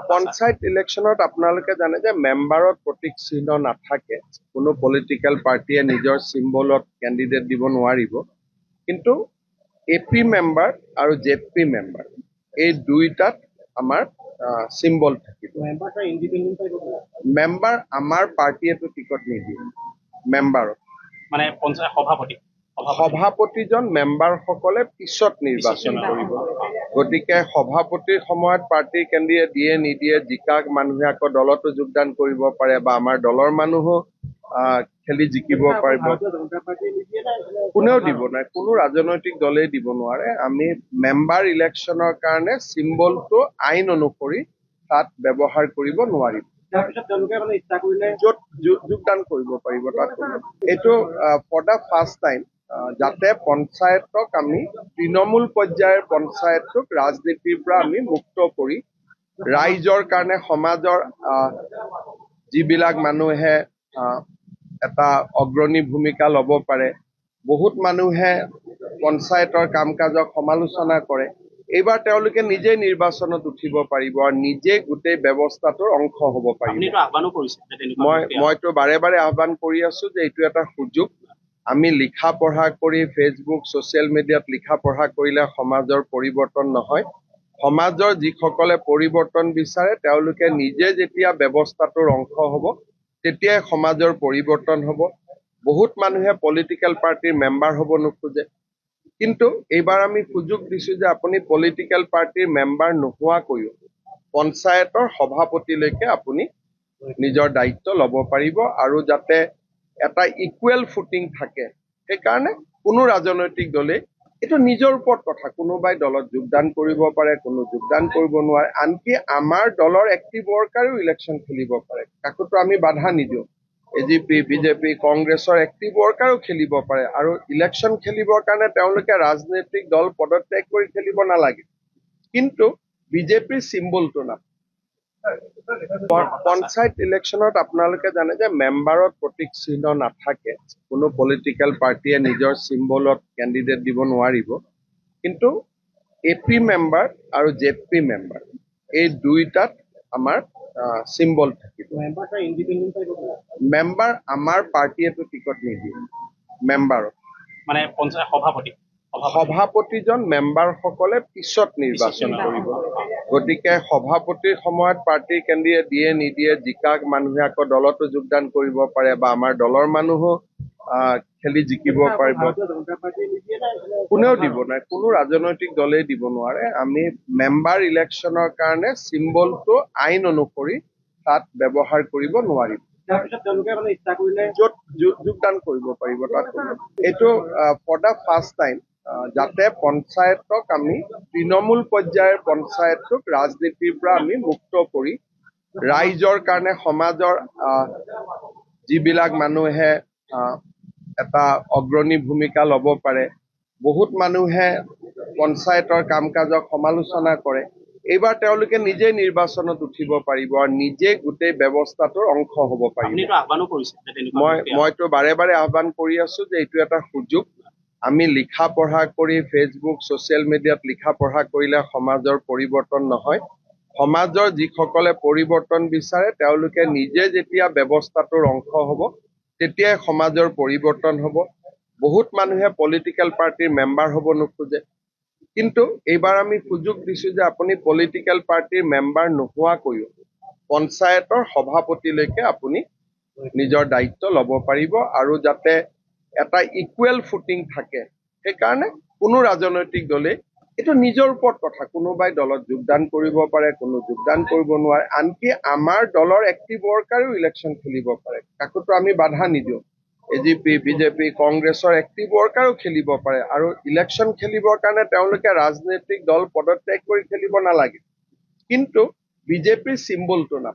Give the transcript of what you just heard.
পঞ্চায়ত ইলেকশনত আপোনালোকে জানে যে মেম্বাৰত প্ৰতীক চিহ্ন নাথাকে। কোনো পলিটিকেল পাৰ্টিয়ে নিজৰ চিম্বলত কেণ্ডিডেট দিব নোৱাৰিব। কিন্তু এপি মেম্বাৰ আৰু জেপি মেম্বাৰ এই দুইটাত আমাৰ চিম্বল থাকিব। মেম্বাৰ আমাৰ পাৰ্টিয়েতো টিকট নিদিয়ে মেম্বাৰত, মানে পঞ্চায়ত সভাপতিজন মেম্বাৰসকলে পিছত নিৰ্বাচন কৰিব। গতিকে সভাপতিৰ সময়ত পাৰ্টিৰ কেণ্ডিডেট দিয়ে নিদিয়ে, জিকাক মানুহে আকৌ দলতো যোগদান কৰিব পাৰে বা আমাৰ দলৰ মানুহো খেলি জিকিব পাৰিব। কোনেও দিব নাই, কোনো ৰাজনৈতিক দলেই দিব নোৱাৰে। আমি মেম্বাৰ ইলেকশ্যনৰ কাৰণে চিম্বলটো আইন অনুসৰি তাত ব্যৱহাৰ কৰিব নোৱাৰিম। য'ত যোগদান কৰিব পাৰিব তাত। এইটো ফৰ দ্য ফাৰ্ষ্ট টাইম যাতে পঞ্চায়তক আমি তৃণমূল পৰ্যায়ৰ পঞ্চায়তটোক ৰাজনীতিৰ পৰা আমি মুক্ত কৰি ৰাইজৰ কাৰণে সমাজৰ যিবিলাক মানুহে এটা অগ্ৰণী ভূমিকা ল'ব পাৰে, বহুত মানুহে পঞ্চায়তৰ কাম কাজক সমালোচনা কৰে, এইবাৰ তেওঁলোকে নিজেই নিৰ্বাচনত উঠিব পাৰিব আৰু নিজেই গোটেই ব্যৱস্থাটোৰ অংশ হ'ব পাৰিব। মইতো বাৰে বাৰে আহ্বান কৰি আছো যে এইটো এটা সুযোগ। আমি লিখা পঢ়া কৰি ফেচবুক ছ'চিয়েল মিডিয়াত লিখা পঢ়া কৰিলে সমাজৰ পৰিৱৰ্তন নহয়। সমাজৰ যিসকলে পৰিৱৰ্তন বিচাৰে তেওঁলোকে নিজে যেতিয়া ব্যৱস্থাটোৰ অংশ হ'ব তেতিয়াই সমাজৰ পৰিৱৰ্তন হ'ব। বহুত মানুহে পলিটিকেল পাৰ্টিৰ মেম্বাৰ হ'ব নোখোজে, কিন্তু এইবাৰ আমি সুযোগ দিছো যে আপুনি পলিটিকেল পাৰ্টিৰ মেম্বাৰ নোহোৱাকৈও পঞ্চায়তৰ সভাপতিলৈকে আপুনি নিজৰ দায়িত্ব ল'ব পাৰিব আৰু যাতে এটা ইকুৱেল ফুটিং থাকে, সেইকাৰণে কোনো ৰাজনৈতিক দলেই এইটো নিজৰ ওপৰত কথা। কোনোবাই দলত যোগদান কৰিব পাৰে, কোনো যোগদান কৰিব নোৱাৰে। আনকি আমাৰ দলৰ এক্টিভ ৱৰ্কাৰেও ইলেকশ্যন খেলিব পাৰে, তাকোতো আমি বাধা নিদিওঁ। এজিপি, বিজেপি, কংগ্ৰেছৰ এক্টিভ ৱৰ্কাৰেও খেলিব পাৰে আৰু ইলেকশ্যন খেলিবৰ কাৰণে তেওঁলোকে ৰাজনৈতিক দল পদত্যাগ কৰি খেলিব নালাগে। কিন্তু বিজেপিৰ চিম্বলটো না। পঞ্চায়ত ইলেকশ্যনত আপোনালোকে জানে যে মেম্বাৰত প্ৰতীক চিহ্ন নাথাকে। কোনো পলিটিকেল পাৰ্টিয়ে নিজৰ চিম্বলত কেণ্ডিডেট দিব নোৱাৰিব। কিন্তু এপি মেম্বাৰ আৰু জেপি মেম্বাৰ এই দুইটাত আমাৰ চিম্বল থাকিব। মেম্বাৰ আমাৰ পাৰ্টিয়েতো টিকট নিদিয়ে মেম্বাৰত, মানে পঞ্চায়ত সভাপতিজন মেম্বাৰসকলে পিছত নিৰ্বাচন কৰিব। গতিকে সভাপতিৰ সময়ত পাৰ্টিৰ কেণ্ডিডেট দিয়ে নিদিয়ে, জিকাক মানুহে আকৌ দলতো যোগদান কৰিব পাৰে বা আমাৰ দলৰ মানুহো খেলি জিকিব পাৰিব। কোনেও দিব নাই, কোনো ৰাজনৈতিক দলেই দিব নোৱাৰে। আমি মেম্বাৰ ইলেকশ্যনৰ কাৰণে চিম্বলটো আইন অনুসৰি তাত ব্যৱহাৰ কৰিব নোৱাৰিম। য'ত যোগদান কৰিব পাৰিব তাত। এইটো ফৰ দ্য ফাৰ্ষ্ট টাইম যাতে পঞ্চায়তক আমি তৃণমূল পৰ্যায়ৰ পঞ্চায়তটোক ৰাজনীতিৰ পৰা আমি মুক্ত কৰি ৰাইজৰ কাৰণে সমাজৰ যিবিলাক মানুহে এটা অগ্ৰণী ভূমিকা ল'ব পাৰে, বহুত মানুহে পঞ্চায়তৰ কাম কাজক সমালোচনা কৰে, এইবাৰ তেওঁলোকে নিজেই নিৰ্বাচনত উঠিব পাৰিব আৰু নিজেই গোটেই ব্যৱস্থাটোৰ অংশ হ'ব পাৰিব। মইতো বাৰে বাৰে আহ্বান কৰি আছো যে এইটো এটা সুযোগ। আমি লিখা পঢ়া কৰি ফেচবুক ছ'চিয়েল মিডিয়াত লিখা পঢ়া কৰিলে সমাজৰ পৰিৱৰ্তন নহয়। সমাজৰ যিসকলে পৰিৱৰ্তন বিচাৰে তেওঁলোকে নিজে যেতিয়া ব্যৱস্থাটোৰ অংশ হ'ব তেতিয়াই সমাজৰ পৰিৱৰ্তন হ'ব। বহুত মানুহে পলিটিকেল পাৰ্টিৰ মেম্বাৰ হ'ব নোখোজে, কিন্তু এইবাৰ আমি সুযোগ দিছো যে আপুনি পলিটিকেল পাৰ্টিৰ মেম্বাৰ নোহোৱাকৈও পঞ্চায়তৰ সভাপতিলৈকে আপুনি নিজৰ দায়িত্ব ল'ব পাৰিব আৰু যাতে এটা ইকুৱেল ফুটিং থাকে, সেইকাৰণে কোনো ৰাজনৈতিক দলেই এইটো নিজৰ ওপৰত কথা। কোনোবাই দলত যোগদান কৰিব পাৰে, কোনো যোগদান কৰিব নোৱাৰে। আনকি আমাৰ দলৰ এক্টিভ ৱৰ্কাৰেও ইলেকশ্যন খেলিব পাৰে, তাকোতো আমি বাধা নিদিওঁ। এজিপি, বিজেপি, কংগ্ৰেছৰ এক্টিভ ৱৰ্কাৰেও খেলিব পাৰে আৰু ইলেকশ্যন খেলিবৰ কাৰণে তেওঁলোকে ৰাজনৈতিক দল পদত্যাগ কৰি খেলিব নালাগে। কিন্তু বিজেপিৰ চিম্বলটো না।